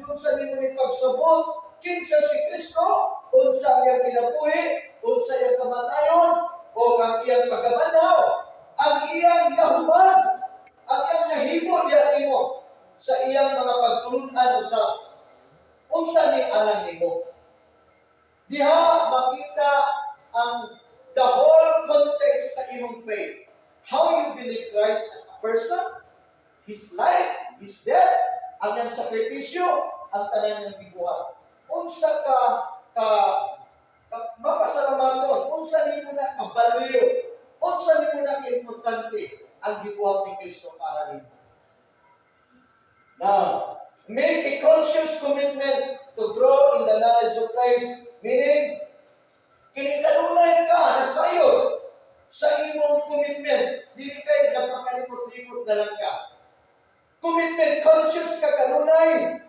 yun sa nimo ni pagsabot kinsa si Kristo, unsa iyang kinabuhi, unsa iyang kamatayon, o ang iyang pagkabanaw, ang iyang nahuman, ang iyang nahimo diya nimo sa iyang mga pagtulunan sa unsa ni alang nimo. Diha makita ang the whole context sa imong faith. How you believe Christ as a person, His life, His death, ang iyang sakripisyo, ang tanan niyang gibuhat. Unsa ka mapasalamaton, unsa nimo na kabalyo, unsa nimo na importante ang gibuhat ni Kristo para nimo. Now, make a conscious commitment to grow in the knowledge of Christ, meaning kinikanunay ka na sayo sa imong commitment, dili kay nagpakalimot-limot na lang ka. Commitment conscious ka kanunay